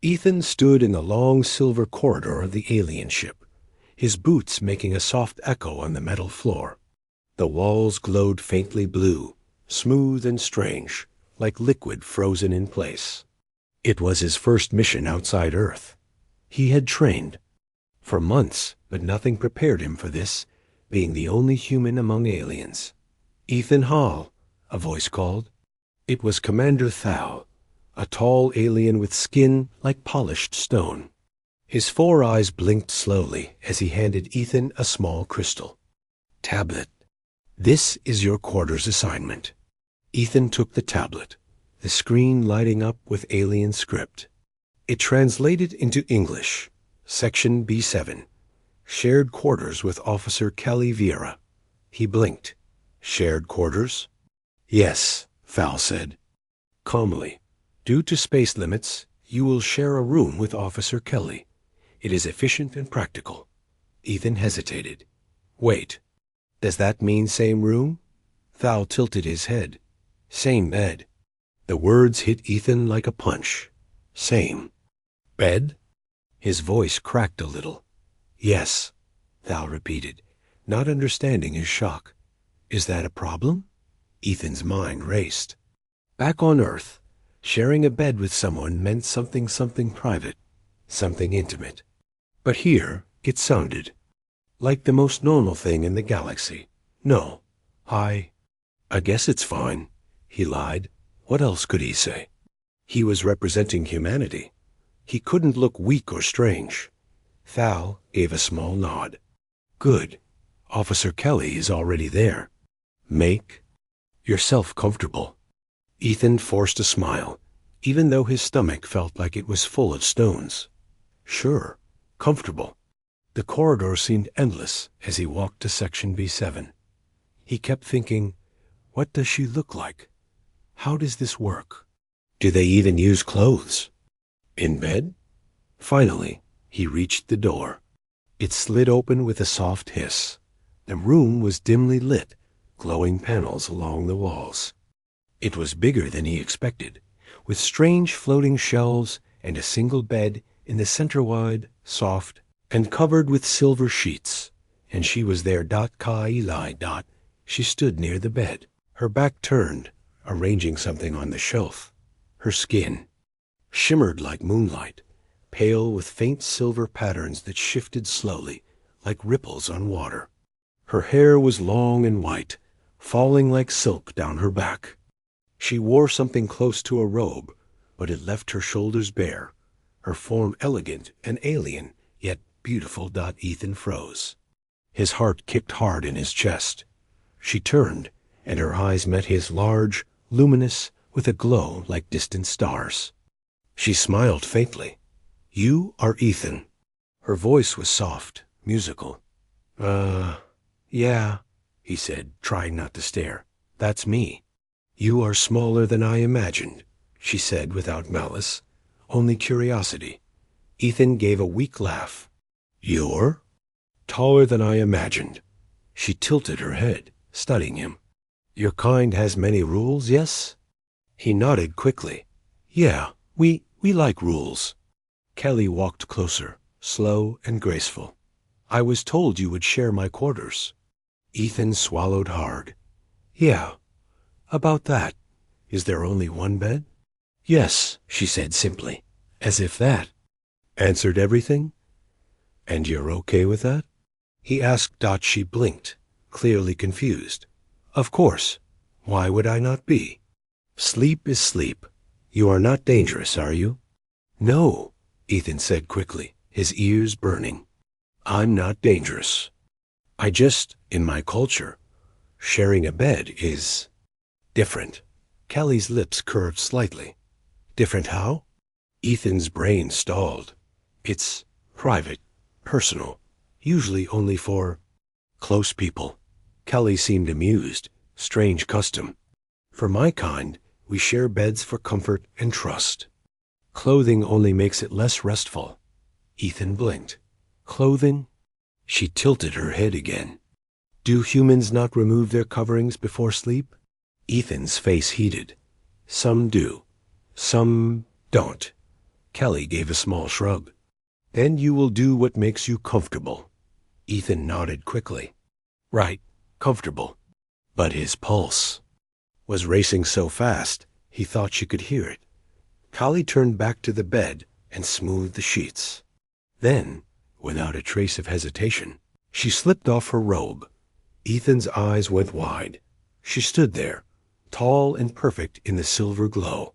Ethan stood in the long silver corridor of the alien ship, his boots making a soft echo on the metal floor. The walls glowed faintly blue, smooth and strange, like liquid frozen in place. It was his first mission outside Earth. He had trained for months, but nothing prepared him for this, being the only human among aliens. "Ethan Hall," a voice called. It was Commander Thal, a tall alien with skin like polished stone. His 4 eyes blinked slowly as he handed Ethan a small crystal tablet. "This is your quarters assignment." Ethan took the tablet, the screen lighting up with alien script. It translated into English. Section B7. Shared quarters with Officer Kelly Vieira. He blinked. "Shared quarters?" "Yes," Thal said calmly. "Due to space limits, you will share a room with Officer Kelly. It is efficient and practical." Ethan hesitated. "Wait, does that mean same room?" Thal tilted his head. "Same bed." The words hit Ethan like a punch. Same bed? His voice cracked a little. "Yes," Thal repeated, not understanding his shock. "Is that a problem?" Ethan's mind raced. Back on Earth, sharing a bed with someone meant something private, something intimate. But here it sounded like the most normal thing in the galaxy. "No, I guess it's fine," he lied. What else could he say? He was representing humanity. He couldn't look weak or strange. Thal gave a small nod. "Good. Officer Kelly is already there. Make yourself comfortable." Ethan forced a smile, even though his stomach felt like it was full of stones. Sure, comfortable. The corridor seemed endless as he walked to Section B7. He kept thinking, what does she look like? How does this work? Do they even use clothes? In bed? Finally, he reached the door. It slid open with a soft hiss. The room was dimly lit, glowing panels along the walls. It was bigger than he expected, with strange floating shelves and a single bed in the center-wide, soft, and covered with silver sheets. And she was there. Ka-Eli. She stood near the bed, her back turned, arranging something on the shelf. Her skin shimmered like moonlight, pale with faint silver patterns that shifted slowly, like ripples on water. Her hair was long and white, falling like silk down her back. She wore something close to a robe, but it left her shoulders bare, her form elegant and alien, yet beautiful. Ethan froze. His heart kicked hard in his chest. She turned, and her eyes met his, large, luminous, with a glow like distant stars. She smiled faintly. "You are Ethan." Her voice was soft, musical. Yeah," he said, trying not to stare. "That's me." "You are smaller than I imagined," she said without malice, only curiosity. Ethan gave a weak laugh. "You're taller than I imagined." She tilted her head, studying him. "Your kind has many rules, yes?" He nodded quickly. "Yeah, we like rules." Kelly walked closer, slow and graceful. "I was told you would share my quarters." Ethan swallowed hard. "Yeah, about that. Is there only one bed?" "Yes," she said simply, as if that answered everything. "And you're okay with that?" he asked. She blinked, clearly confused. "Of course. Why would I not be? Sleep is sleep. You are not dangerous, are you?" "No," Ethan said quickly, his ears burning. "I'm not dangerous. In my culture, sharing a bed is different." Kelly's lips curved slightly. "Different how?" Ethan's brain stalled. "It's private, personal, usually only for close people." Kelly seemed amused. "Strange custom. For my kind, we share beds for comfort and trust. Clothing only makes it less restful." Ethan blinked. "Clothing?" She tilted her head again. "Do humans not remove their coverings before sleep?" Ethan's face heated. "Some do. Some don't." Kelly gave a small shrug. Then you will do what makes you comfortable. Ethan nodded quickly. Right, comfortable. But his pulse was racing so fast, he thought she could hear it. Kali turned back to the bed and smoothed the sheets. Then, without a trace of hesitation, she slipped off her robe. Ethan's eyes went wide. She stood there, tall and perfect in the silver glow.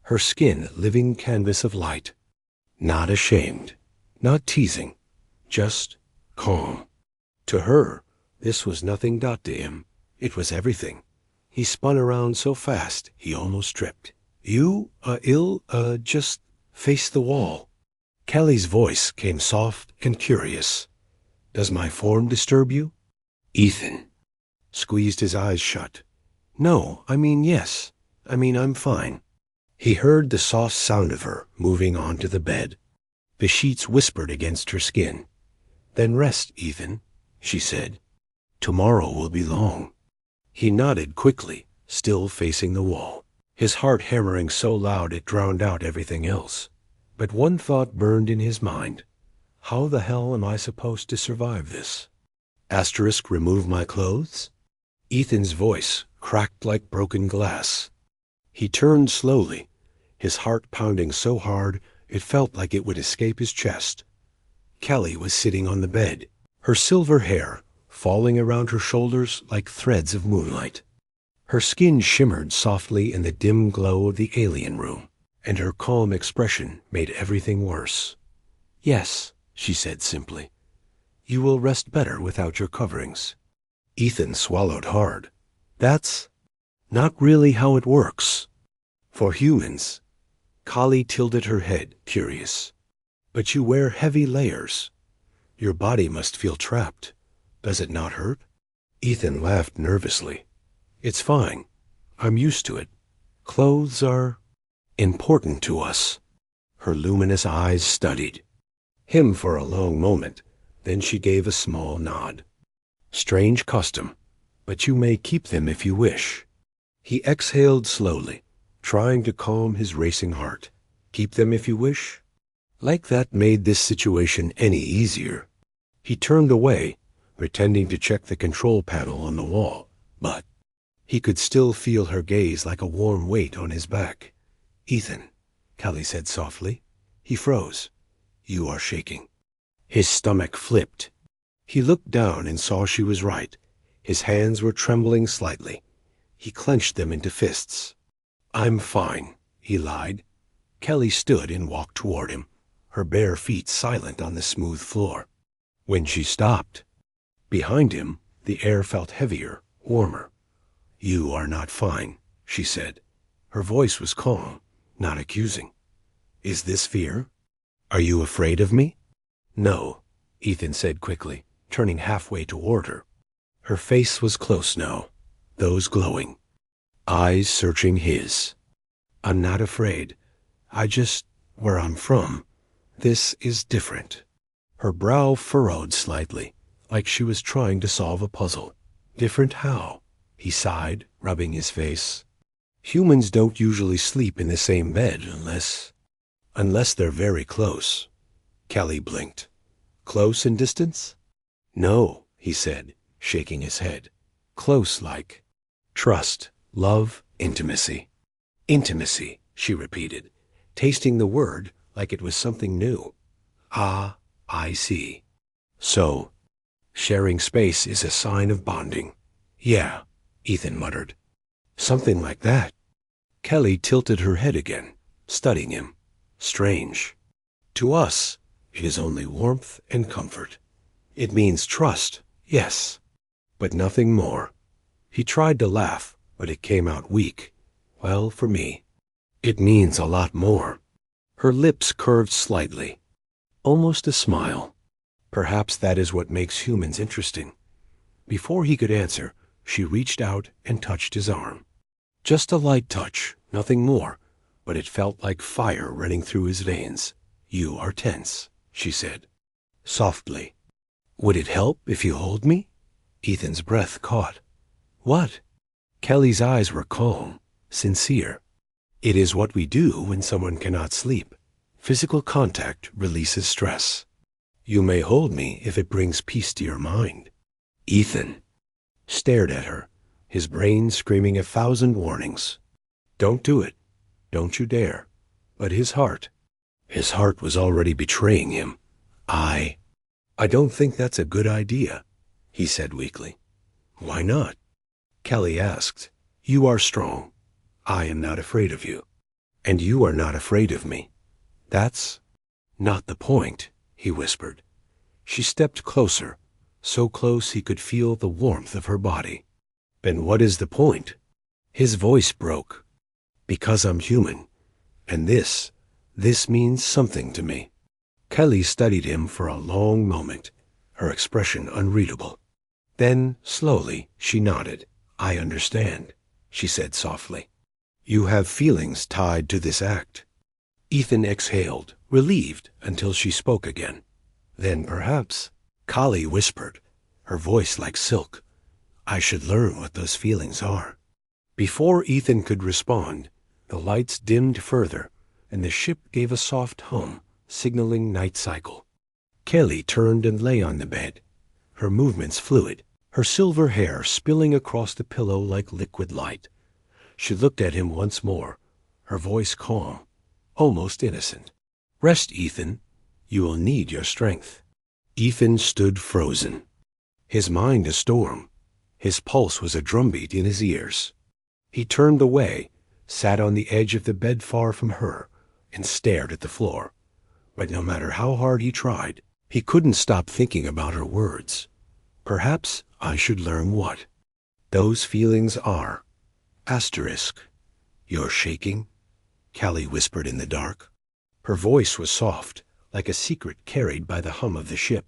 Her skin living canvas of light. Not ashamed, not teasing, just calm. To her, this was nothing. To him, it was everything. He spun around so fast he almost tripped. You, just face the wall. Kelly's voice came soft and curious. Does my form disturb you? Ethan squeezed his eyes shut. No, yes. I'm fine. He heard the soft sound of her moving onto the bed. The sheets whispered against her skin. Then rest, Ethan, she said. Tomorrow will be long. He nodded quickly, still facing the wall, his heart hammering so loud it drowned out everything else. But one thought burned in his mind. How the hell am I supposed to survive this? Remove my clothes? Ethan's voice cracked like broken glass. He turned slowly, his heart pounding so hard it felt like it would escape his chest. Kelly was sitting on the bed, her silver hair falling around her shoulders like threads of moonlight. Her skin shimmered softly in the dim glow of the alien room, and her calm expression made everything worse. Yes, she said simply. You will rest better without your coverings. Ethan swallowed hard. That's not really how it works. For humans. Kali tilted her head, curious. But you wear heavy layers. Your body must feel trapped. Does it not hurt? Ethan laughed nervously. It's fine. I'm used to it. Clothes are important to us. Her luminous eyes studied him for a long moment. Then she gave a small nod. Strange custom, but you may keep them if you wish. He exhaled slowly, trying to calm his racing heart. Keep them if you wish? Like that made this situation any easier. He turned away, pretending to check the control panel on the wall, but he could still feel her gaze like a warm weight on his back. Ethan, Kelly said softly. He froze. You are shaking. His stomach flipped. He looked down and saw she was right. His hands were trembling slightly. He clenched them into fists. I'm fine, he lied. Kelly stood and walked toward him, her bare feet silent on the smooth floor. When she stopped, behind him, the air felt heavier, warmer. You are not fine, she said. Her voice was calm, not accusing. Is this fear? Are you afraid of me? No, Ethan said quickly, turning halfway toward her. Her face was close now, those glowing, eyes searching his. I'm not afraid. Where I'm from, this is different. Her brow furrowed slightly, like she was trying to solve a puzzle. Different how? He sighed, rubbing his face. Humans don't usually sleep in the same bed unless they're very close. Kelly blinked. Close in distance? No, he said, shaking his head. Close like trust, love, intimacy. Intimacy, she repeated, tasting the word like it was something new. Ah, I see. So, sharing space is a sign of bonding. Yeah, Ethan muttered. Something like that. Kelly tilted her head again, studying him. Strange. To us, it is only warmth and comfort. It means trust, yes, but nothing more. He tried to laugh, but it came out weak. Well, for me, it means a lot more. Her lips curved slightly, almost a smile. Perhaps that is what makes humans interesting. Before he could answer, she reached out and touched his arm. Just a light touch, nothing more, but it felt like fire running through his veins. You are tense, she said, softly. Would it help if you hold me? Ethan's breath caught. What? Kelly's eyes were calm, sincere. It is what we do when someone cannot sleep. Physical contact releases stress. You may hold me if it brings peace to your mind. Ethan stared at her, his brain screaming 1,000 warnings. Don't do it. Don't you dare. But his heart was already betraying him. I don't think that's a good idea, he said weakly. Why not? Kelly asked. You are strong. I am not afraid of you. And you are not afraid of me. That's not the point, he whispered. She stepped closer, so close he could feel the warmth of her body. Then what is the point? His voice broke. Because I'm human, and this means something to me. Kelly studied him for a long moment, her expression unreadable. Then, slowly, she nodded. I understand, she said softly. You have feelings tied to this act. Ethan exhaled, relieved, until she spoke again. Then perhaps, Kali whispered, her voice like silk, I should learn what those feelings are. Before Ethan could respond, the lights dimmed further, and the ship gave a soft hum, signaling night cycle. Kelly turned and lay on the bed, her movements fluid, her silver hair spilling across the pillow like liquid light. She looked at him once more, her voice calm, almost innocent. Rest, Ethan. You will need your strength. Ethan stood frozen, his mind a storm. His pulse was a drumbeat in his ears. He turned away, sat on the edge of the bed far from her, and stared at the floor. But no matter how hard he tried, he couldn't stop thinking about her words. Perhaps I should learn what those feelings are. Asterisk. You're shaking? Callie whispered in the dark. Her voice was soft, like a secret carried by the hum of the ship.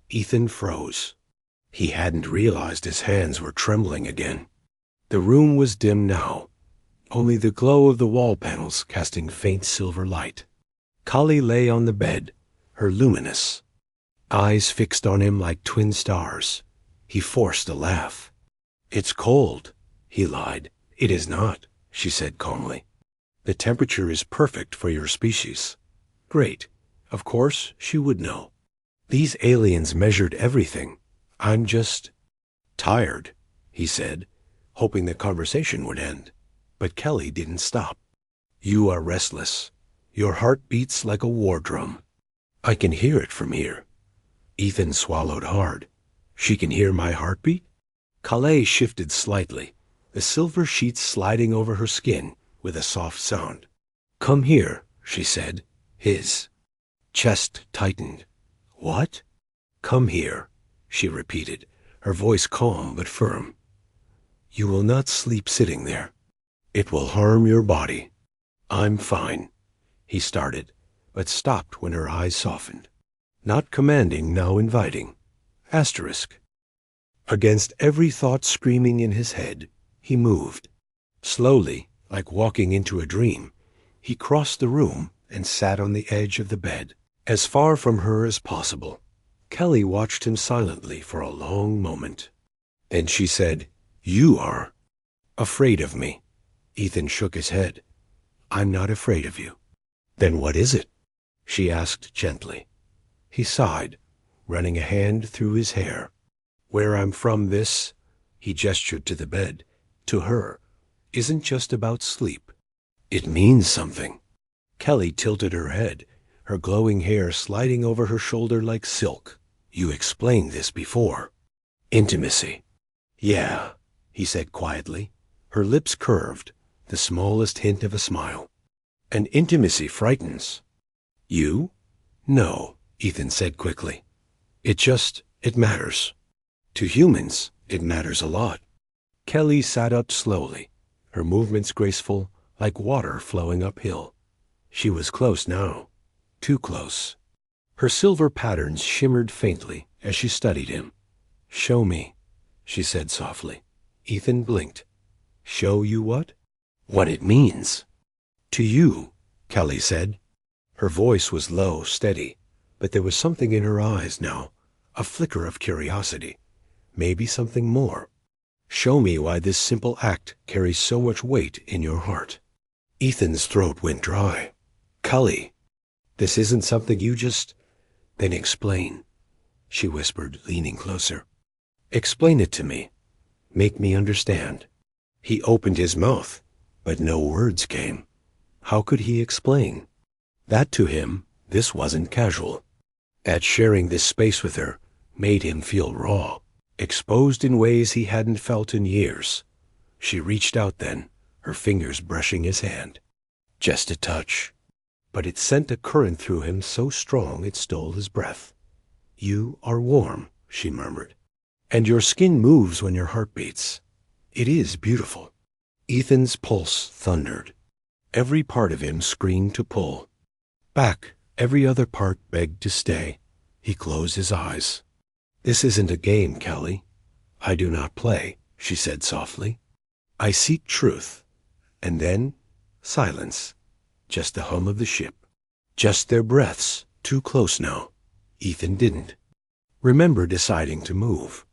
Ethan froze. He hadn't realized his hands were trembling again. The room was dim now, only the glow of the wall panels casting faint silver light. Kali lay on the bed, her luminous eyes fixed on him like twin stars. He forced a laugh. It's cold, he lied. It is not, she said calmly. The temperature is perfect for your species. Great. Of course, she would know. These aliens measured everything. I'm just tired, he said, hoping the conversation would end. But Kelly didn't stop. You are restless. Your heart beats like a war drum. I can hear it from here. Ethan swallowed hard. She can hear my heartbeat? Calais shifted slightly, the silver sheets sliding over her skin with a soft sound. Come here, she said. His chest tightened. What? Come here, she repeated, her voice calm but firm. You will not sleep sitting there. It will harm your body. I'm fine, he started, but stopped when her eyes softened. Not commanding, now inviting. Asterisk. Against every thought screaming in his head, he moved. Slowly, like walking into a dream, he crossed the room and sat on the edge of the bed, as far from her as possible. Kelly watched him silently for a long moment. Then she said, You are afraid of me. Ethan shook his head. I'm not afraid of you. Then what is it? She asked gently. He sighed, running a hand through his hair. Where I'm from, this, he gestured to the bed, to her, isn't just about sleep. It means something. Kelly tilted her head, her glowing hair sliding over her shoulder like silk. You explained this before. Intimacy. Yeah, he said quietly. Her lips curved, the smallest hint of a smile. And intimacy frightens. You? No, Ethan said quickly. It matters. To humans, it matters a lot. Kelly sat up slowly, her movements graceful, like water flowing uphill. She was close now, too close. Her silver patterns shimmered faintly as she studied him. Show me, she said softly. Ethan blinked. Show you what? What it means. To you, Kelly said. Her voice was low, steady, but there was something in her eyes now, a flicker of curiosity, maybe something more. Show me why this simple act carries so much weight in your heart. Ethan's throat went dry. Kelly, This isn't something you just... Then explain, she whispered, leaning closer. Explain it to me. Make me understand. He opened his mouth, but no words came. How could he explain? That to him, this wasn't casual. At sharing this space with her made him feel raw, exposed in ways he hadn't felt in years. She reached out then, her fingers brushing his hand. Just a touch. But it sent a current through him so strong it stole his breath. You are warm, she murmured. And your skin moves when your heart beats. It is beautiful. Ethan's pulse thundered. Every part of him screamed to pull. Back, every other part begged to stay. He closed his eyes. This isn't a game, Kelly. I do not play, she said softly. I seek truth. And then, silence. Just the hum of the ship. Just their breaths, too close now. Ethan didn't remember deciding to move.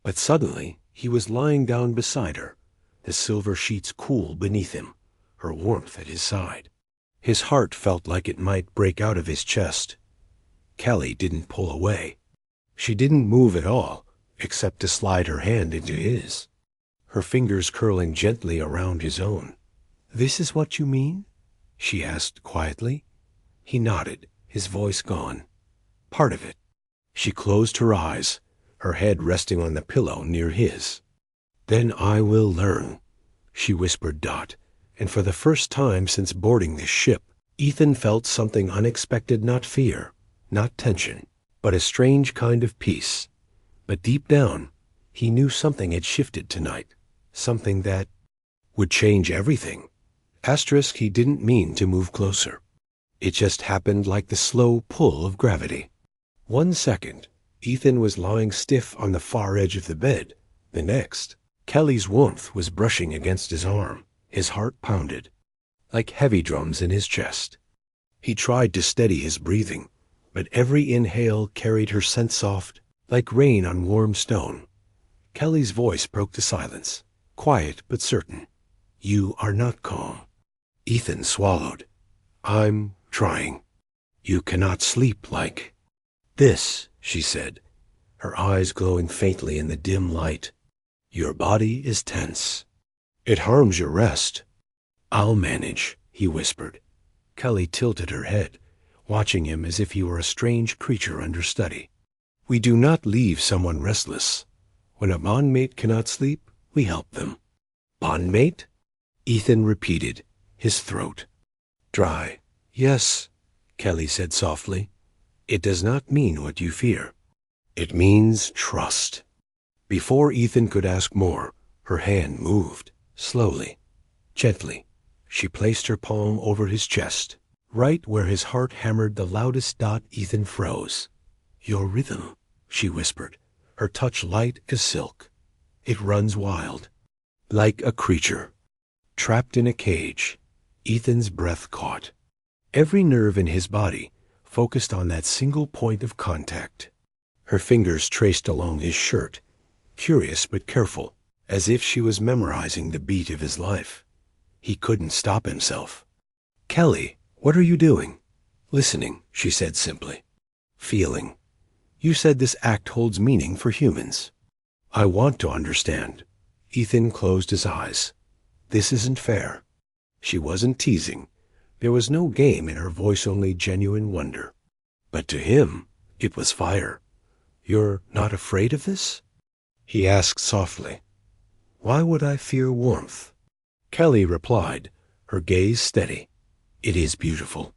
But suddenly, he was lying down beside her, the silver sheets cool beneath him, her warmth at his side. His heart felt like it might break out of his chest. Kelly didn't pull away. She didn't move at all, except to slide her hand into his, her fingers curling gently around his own. This is what you mean? She asked quietly. He nodded, his voice gone. Part of it. She closed her eyes, her head resting on the pillow near his. Then I will learn, she whispered Dot, and for the first time since boarding this ship, Ethan felt something unexpected, not fear, not tension, but a strange kind of peace. But deep down, he knew something had shifted tonight, something that would change everything. Asterisk, he didn't mean to move closer. It just happened like the slow pull of gravity. 1 second, Ethan was lying stiff on the far edge of the bed. The next, Kelly's warmth was brushing against his arm. His heart pounded, like heavy drums in his chest. He tried to steady his breathing, but every inhale carried her scent soft, like rain on warm stone. Kelly's voice broke the silence, quiet but certain. You are not calm. Ethan swallowed. I'm trying. You cannot sleep like this, she said, her eyes glowing faintly in the dim light. Your body is tense. It harms your rest. I'll manage, he whispered. Kelly tilted her head, watching him as if he were a strange creature under study. We do not leave someone restless. When a bondmate cannot sleep, we help them. Bondmate? Ethan repeated, his throat dry. Yes, Kelly said softly. It does not mean what you fear. It means trust. Before Ethan could ask more, her hand moved, slowly, gently. She placed her palm over his chest, right where his heart hammered the loudest. Ethan froze. Your rhythm, she whispered, her touch light as silk. It runs wild, like a creature, trapped in a cage. Ethan's breath caught. Every nerve in his body focused on that single point of contact. Her fingers traced along his shirt, curious but careful, as if she was memorizing the beat of his life. He couldn't stop himself. Kelly, what are you doing? Listening, she said simply. Feeling. You said this act holds meaning for humans. I want to understand. Ethan closed his eyes. This isn't fair. She wasn't teasing. There was no game in her voice, only genuine wonder. But to him, it was fire. You're not afraid of this? He asked softly. Why would I fear warmth? Kelly replied, her gaze steady. It is beautiful.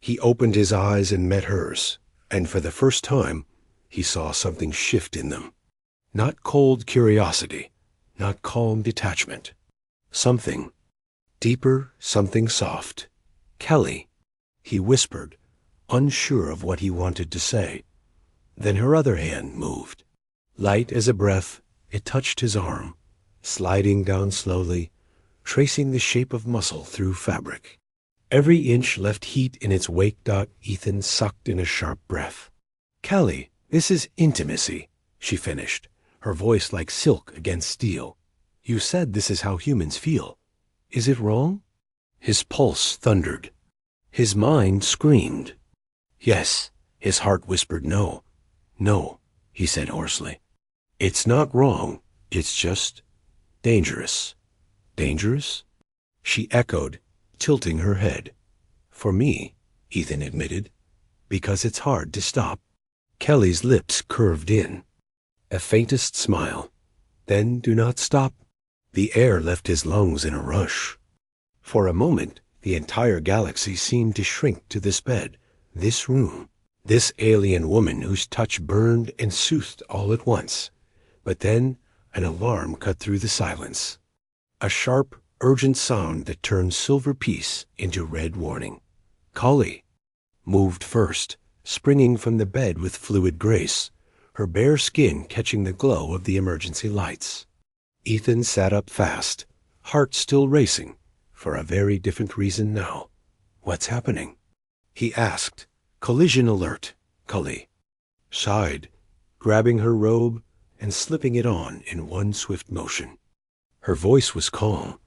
He opened his eyes and met hers, and for the first time, he saw something shift in them. Not cold curiosity, not calm detachment. Something deeper, something soft. Kelly, he whispered, unsure of what he wanted to say. Then her other hand moved. Light as a breath, it touched his arm, sliding down slowly, tracing the shape of muscle through fabric. Every inch left heat in its wake. Ethan sucked in a sharp breath. Kelly, this is intimacy, she finished, her voice like silk against steel. You said this is how humans feel. Is it wrong? His pulse thundered. His mind screamed. Yes, his heart whispered no. No, he said hoarsely. It's not wrong. It's just dangerous. Dangerous? She echoed, tilting her head. For me, Ethan admitted, because it's hard to stop. Kelly's lips curved in. A faintest smile. Then do not stop. The air left his lungs in a rush. For a moment, the entire galaxy seemed to shrink to this bed, this room, this alien woman whose touch burned and soothed all at once. But then an alarm cut through the silence. A sharp, urgent sound that turned silver peace into red warning. Cully moved first, springing from the bed with fluid grace, her bare skin catching the glow of the emergency lights. Ethan sat up fast, heart still racing, for a very different reason now. What's happening? He asked. Collision alert, Cully. Sighed, grabbing her robe and slipping it on in one swift motion. Her voice was calm,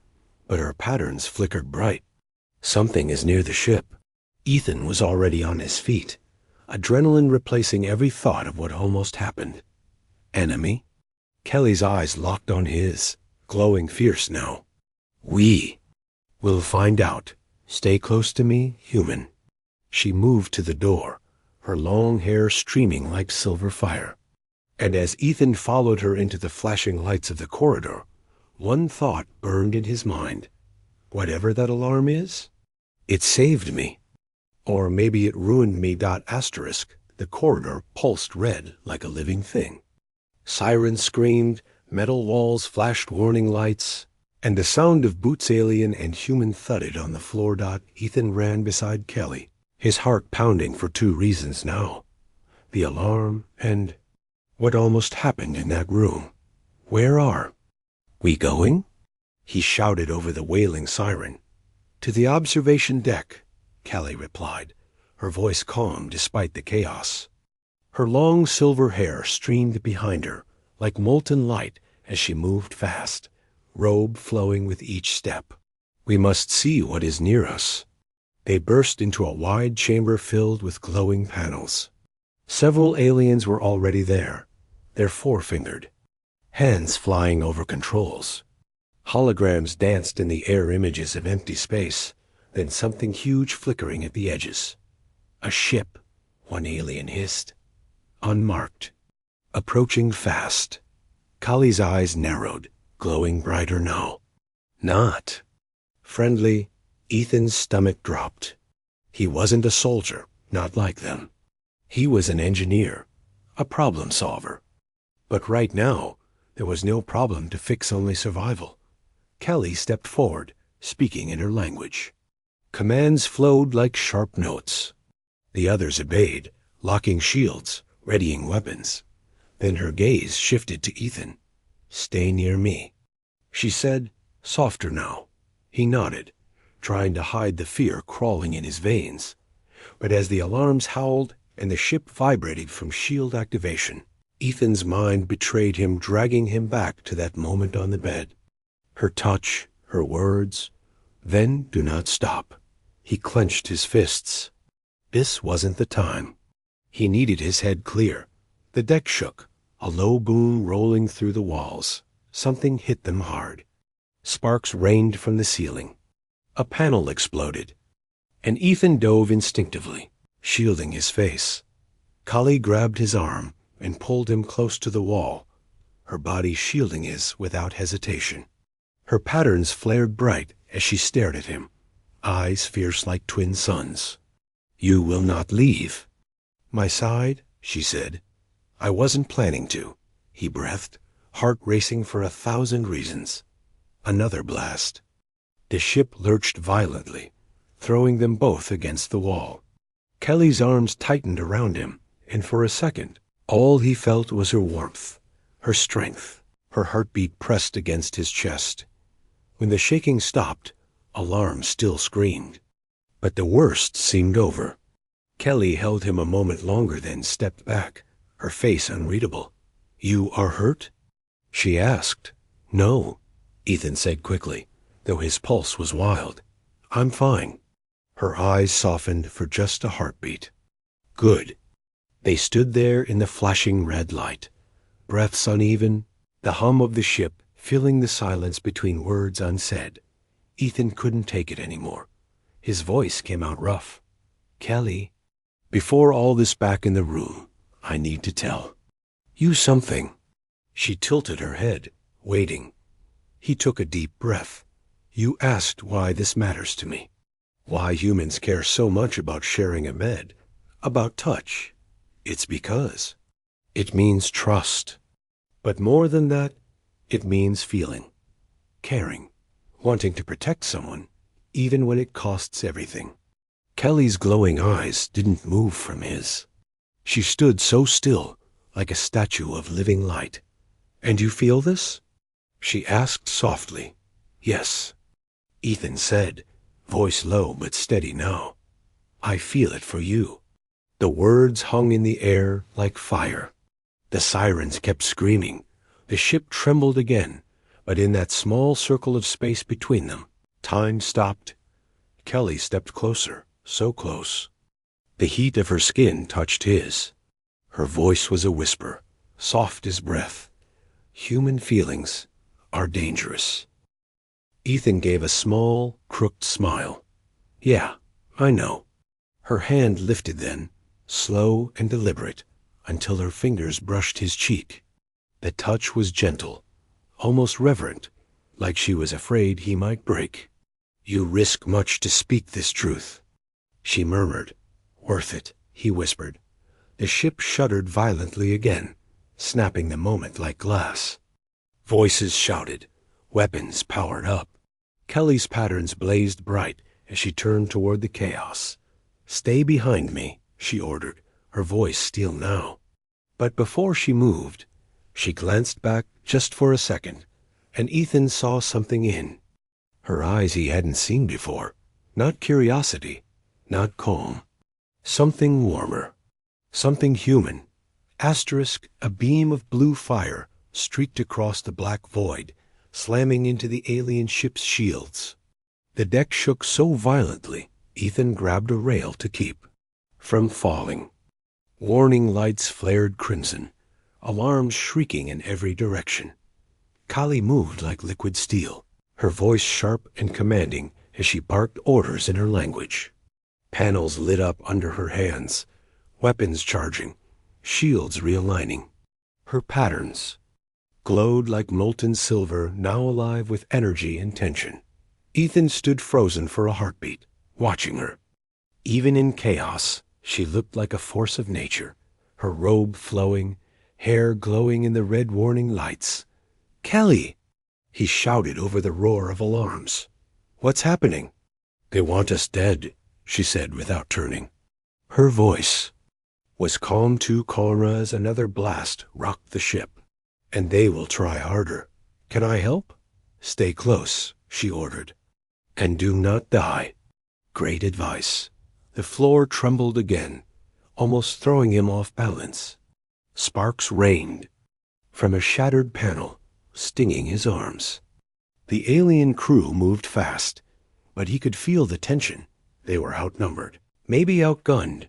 but her patterns flickered bright. Something is near the ship. Ethan was already on his feet, adrenaline replacing every thought of what almost happened. Enemy? Kelly's eyes locked on his, glowing fierce now. We'll find out. Stay close to me, human. She moved to the door, her long hair streaming like silver fire. And as Ethan followed her into the flashing lights of the corridor, one thought burned in his mind. Whatever that alarm is, it saved me. Or maybe it ruined me. The corridor pulsed red like a living thing. Sirens screamed, metal walls flashed warning lights, and the sound of boots alien and human thudded on the floor. Ethan ran beside Kelly, his heart pounding for two reasons now. The alarm and what almost happened in that room. Where are we going? He shouted over the wailing siren. To the observation deck, Kelly replied, her voice calm despite the chaos. Her long silver hair streamed behind her like molten light as she moved fast, robe flowing with each step. We must see what is near us. They burst into a wide chamber filled with glowing panels. Several aliens were already there, their four-fingered, hands flying over controls. Holograms danced in the air, images of empty space, then something huge flickering at the edges. A ship, one alien hissed. Unmarked. Approaching fast. Kali's eyes narrowed, glowing brighter now. Not friendly. Ethan's stomach dropped. He wasn't a soldier, not like them. He was an engineer, a problem solver. But right now, there was no problem to fix, only survival. Kelly stepped forward, speaking in her language. Commands flowed like sharp notes. The others obeyed, locking shields, readying weapons. Then her gaze shifted to Ethan. Stay near me, she said, softer now. He nodded, trying to hide the fear crawling in his veins. But as the alarms howled and the ship vibrated from shield activation, Ethan's mind betrayed him, dragging him back to that moment on the bed. Her touch, her words. Then do not stop. He clenched his fists. This wasn't the time. He needed his head clear. The deck shook, a low boom rolling through the walls. Something hit them hard. Sparks rained from the ceiling. A panel exploded, and Ethan dove instinctively, shielding his face. Kali grabbed his arm and pulled him close to the wall, her body shielding his without hesitation. Her patterns flared bright as she stared at him, eyes fierce like twin suns. You will not leave my side, she said. I wasn't planning to, he breathed, heart racing for 1,000 reasons. Another blast. The ship lurched violently, throwing them both against the wall. Kelly's arms tightened around him, and for a second, all he felt was her warmth, her strength, her heartbeat pressed against his chest. When the shaking stopped, alarm still screamed. But the worst seemed over. Kelly held him a moment longer, then stepped back, her face unreadable. You are hurt? She asked. No, Ethan said quickly, though his pulse was wild. I'm fine. Her eyes softened for just a heartbeat. Good. They stood there in the flashing red light, breaths uneven, the hum of the ship filling the silence between words unsaid. Ethan couldn't take it anymore. His voice came out rough. Kelly, before all this back in the room, I need to tell you something. She tilted her head, waiting. He took a deep breath. You asked why this matters to me. Why humans care so much about sharing a bed, about touch. It's because it means trust. But more than that, it means feeling, caring, wanting to protect someone, even when it costs everything. Kelly's glowing eyes didn't move from his. She stood so still, like a statue of living light. And you feel this? She asked softly. Yes. Ethan said, voice low but steady now. I feel it for you. The words hung in the air like fire. The sirens kept screaming. The ship trembled again, but in that small circle of space between them, time stopped. Kelly stepped closer, so close. The heat of her skin touched his. Her voice was a whisper, soft as breath. Human feelings are dangerous. Ethan gave a small, crooked smile. Yeah, I know. Her hand lifted then, slow and deliberate, until her fingers brushed his cheek. The touch was gentle, almost reverent, like she was afraid he might break. You risk much to speak this truth. She murmured. Worth it, he whispered. The ship shuddered violently again, snapping the moment like glass. Voices shouted, weapons powered up. Kelly's patterns blazed bright as she turned toward the chaos. Stay behind me, she ordered, her voice steel now. But before she moved, she glanced back just for a second, and Ethan saw something in her eyes he hadn't seen before. Not curiosity, not calm. Something warmer, something human. Asterisk, a beam of blue fire streaked across the black void, slamming into the alien ship's shields. The deck shook so violently, Ethan grabbed a rail to keep from falling. Warning lights flared crimson, alarms shrieking in every direction. Kali moved like liquid steel, her voice sharp and commanding as she barked orders in her language. Panels lit up under her hands, weapons charging, shields realigning. Her patterns glowed like molten silver, now alive with energy and tension. Ethan stood frozen for a heartbeat, watching her. Even in chaos, she looked like a force of nature, her robe flowing, hair glowing in the red warning lights. Kelly! He shouted over the roar of alarms. What's happening? They want us dead, she said without turning. Her voice was calm too calm as another blast rocked the ship. And they will try harder. Can I help? Stay close, she ordered. And do not die. Great advice. The floor trembled again, almost throwing him off balance. Sparks rained from a shattered panel, stinging his arms. The alien crew moved fast, but he could feel the tension. They were outnumbered, maybe outgunned.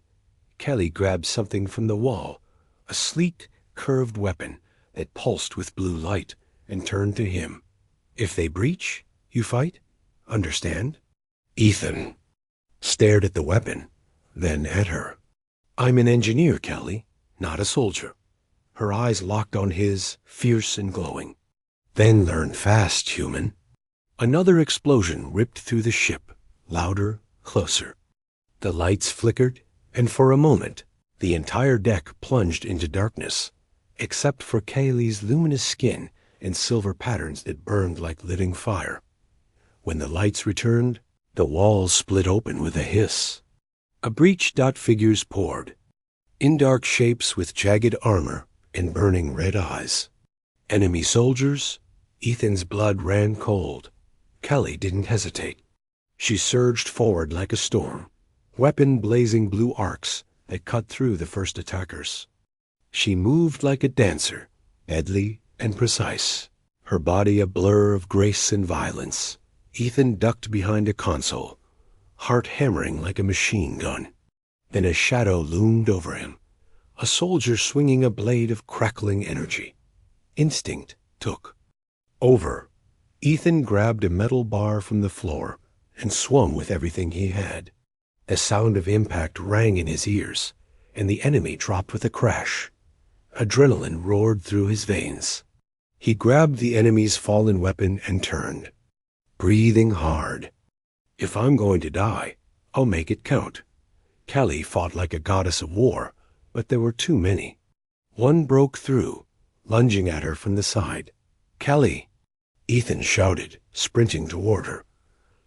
Kelly grabbed something from the wall, a sleek, curved weapon that pulsed with blue light, and turned to him. If they breach, you fight? Understand? Ethan stared at the weapon, then at her. I'm an engineer, Kelly, not a soldier. Her eyes locked on his, fierce and glowing. Then learn fast, human. Another explosion ripped through the ship, louder, closer. The lights flickered, and for a moment, the entire deck plunged into darkness, except for Kaylee's luminous skin and silver patterns that burned like living fire. When the lights returned, the walls split open with a hiss. A breach dot figures poured, in dark shapes with jagged armor and burning red eyes. Enemy soldiers? Ethan's blood ran cold. Kelly didn't hesitate. She surged forward like a storm, weapon blazing blue arcs that cut through the first attackers. She moved like a dancer, deadly and precise, her body a blur of grace and violence. Ethan ducked behind a console, heart hammering like a machine gun. Then a shadow loomed over him, a soldier swinging a blade of crackling energy. Instinct took over. Ethan grabbed a metal bar from the floor and swung with everything he had. The sound of impact rang in his ears, and the enemy dropped with a crash. Adrenaline roared through his veins. He grabbed the enemy's fallen weapon and turned, breathing hard. If I'm going to die, I'll make it count. Callie fought like a goddess of war, but there were too many. One broke through, lunging at her from the side. "Callie!" Ethan shouted, sprinting toward her.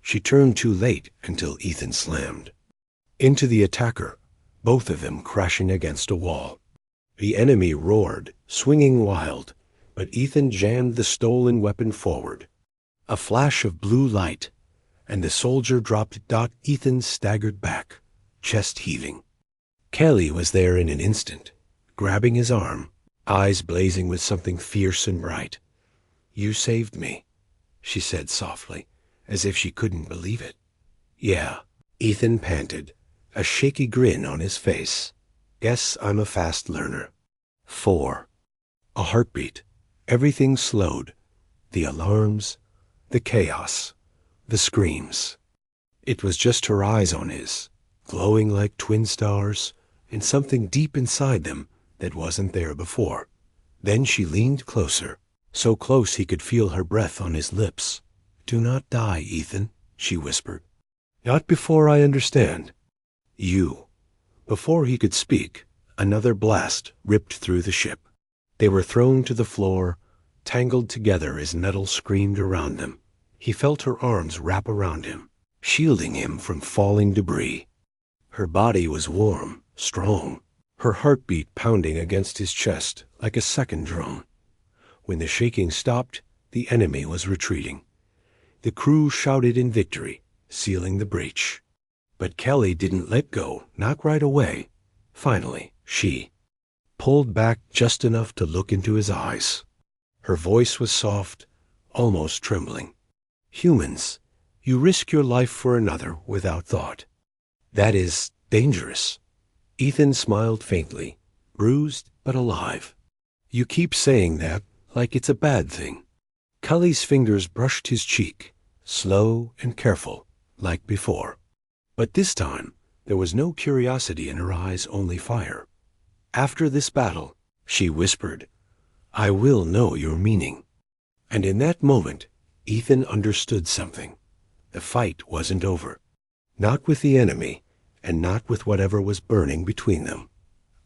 She turned too late until Ethan slammed into the attacker, both of them crashing against a wall. The enemy roared, swinging wild, but Ethan jammed the stolen weapon forward. A flash of blue light, and the soldier dropped. Ethan staggered back, chest heaving. Callie was there in an instant, grabbing his arm, eyes blazing with something fierce and bright. "You saved me," she said softly, as if she couldn't believe it. "Yeah," Ethan panted, a shaky grin on his face. "Guess I'm a fast learner." 4. A heartbeat. Everything slowed. The alarms, the chaos, the screams. It was just her eyes on his, glowing like twin stars, and something deep inside them that wasn't there before. Then she leaned closer, so close he could feel her breath on his lips. "Do not die, Ethan," she whispered. "Not before I understand." "You." Before he could speak, another blast ripped through the ship. They were thrown to the floor, tangled together as metal screamed around them. He felt her arms wrap around him, shielding him from falling debris. Her body was warm, strong, her heartbeat pounding against his chest like a second drum. When the shaking stopped, the enemy was retreating. The crew shouted in victory, sealing the breach. But Callie didn't let go, not right away. Finally, she pulled back just enough to look into his eyes. Her voice was soft, almost trembling. "Humans, you risk your life for another without thought. That is dangerous." Ethan smiled faintly, bruised but alive. "You keep saying that like it's a bad thing." Callie's fingers brushed his cheek, slow and careful, like before. But this time, there was no curiosity in her eyes, only fire. "After this battle," she whispered, "I will know your meaning." And in that moment, Ethan understood something. The fight wasn't over. Not with the enemy, and not with whatever was burning between them.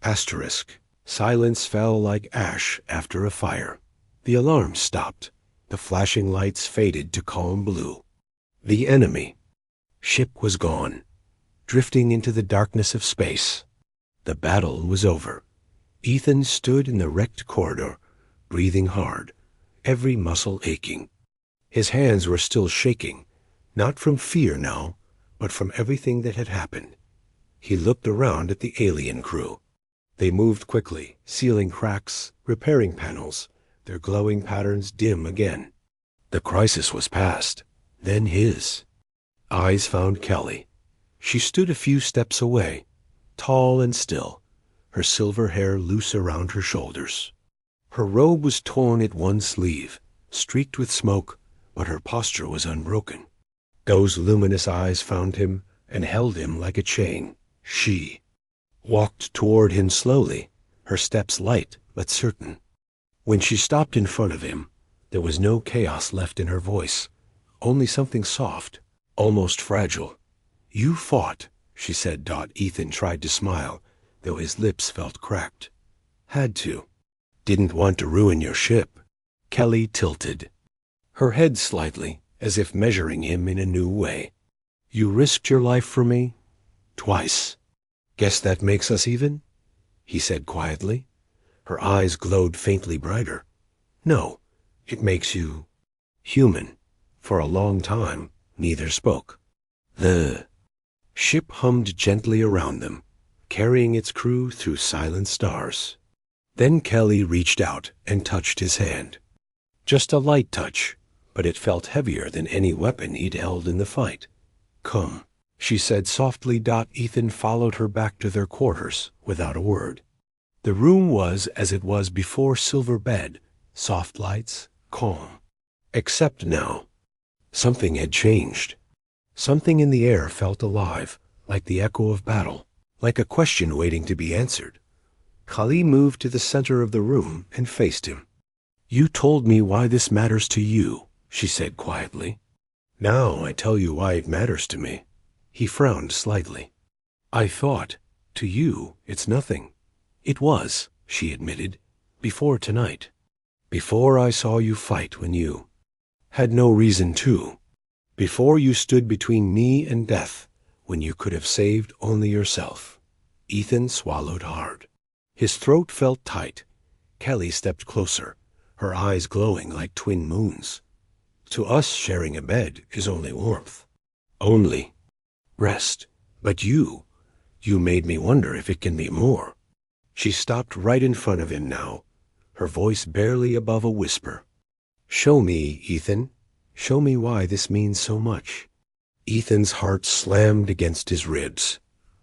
Asterisk. Silence fell like ash after a fire. The alarm stopped. The flashing lights faded to calm blue. The enemy ship was gone, drifting into the darkness of space. The battle was over. Ethan stood in the wrecked corridor, breathing hard, every muscle aching. His hands were still shaking, not from fear now, but from everything that had happened. He looked around at the alien crew. They moved quickly, sealing cracks, repairing panels, their glowing patterns dim again. The crisis was past, then his. Eyes found Callie. She stood a few steps away, tall and still, her silver hair loose around her shoulders. Her robe was torn at one sleeve, streaked with smoke, but her posture was unbroken. Those luminous eyes found him and held him like a chain. She walked toward him slowly, her steps light but certain. When she stopped in front of him, there was no chaos left in her voice, only something soft, almost fragile. "You fought," she said. Ethan tried to smile, though his lips felt cracked. "Had to. Didn't want to ruin your ship." Callie tilted, her head slightly, as if measuring him in a new way. "You risked your life for me? Twice. Guess that makes us even?" he said quietly. Her eyes glowed faintly brighter. "No, it makes you human." For a long time, neither spoke. The ship hummed gently around them, carrying its crew through silent stars. Then Callie reached out and touched his hand. Just a light touch, but it felt heavier than any weapon he'd held in the fight. "Come." she said softly. Ethan followed her back to their quarters without a word. The room was as it was before: silver bed, soft lights, calm. Except now, something had changed. Something in the air felt alive, like the echo of battle, like a question waiting to be answered. Kali moved to the center of the room and faced him. "You told me why this matters to you," she said quietly. "Now I tell you why it matters to me." He frowned slightly. "I thought, to you, it's nothing." "It was," she admitted, "before tonight. Before I saw you fight when you had no reason to. Before you stood between me and death, when you could have saved only yourself." Ethan swallowed hard. His throat felt tight. Kelly stepped closer, her eyes glowing like twin moons. "To us, sharing a bed is only warmth. Only rest. But you made me wonder if it can be more." She stopped right in front of him now, her voice barely above a whisper. "Show me, Ethan. Show me why this means so much." Ethan's heart slammed against his ribs.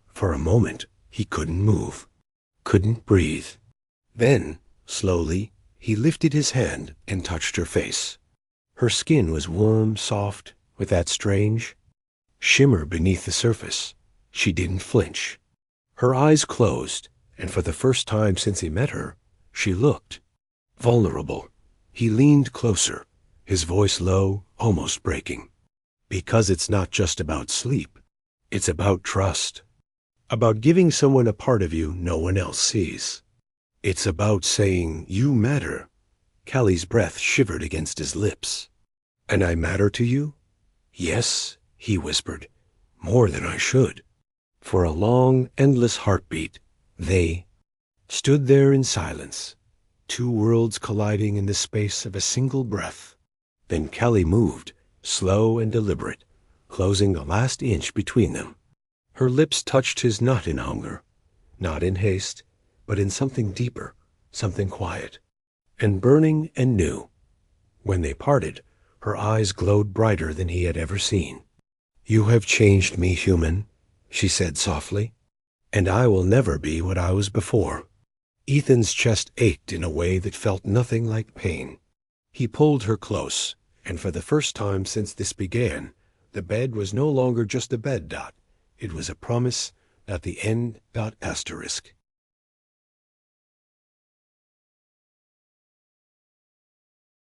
For a moment, he couldn't move, couldn't breathe. Then, slowly, he lifted his hand and touched her face. Her skin was warm, soft, with that strange shimmer beneath the surface. She didn't flinch. Her eyes closed, and for the first time since he met her, she looked vulnerable. He leaned closer, his voice low, almost breaking. "Because it's not just about sleep. It's about trust. About giving someone a part of you no one else sees. It's about saying, 'You matter.'" Callie's breath shivered against his lips. "And I matter to you?" "Yes," he whispered, "more than I should." For a long, endless heartbeat, they stood there in silence, two worlds colliding in the space of a single breath. Then Kelly moved, slow and deliberate, closing the last inch between them. Her lips touched his, not in hunger, not in haste, but in something deeper, something quiet, and burning and new. When they parted, her eyes glowed brighter than he had ever seen. "You have changed me, human," she said softly, "and I will never be what I was before." Ethan's chest ached in a way that felt nothing like pain. He pulled her close, and for the first time since this began, the bed was no longer just a bed. It was a promise, not the end. Asterisk.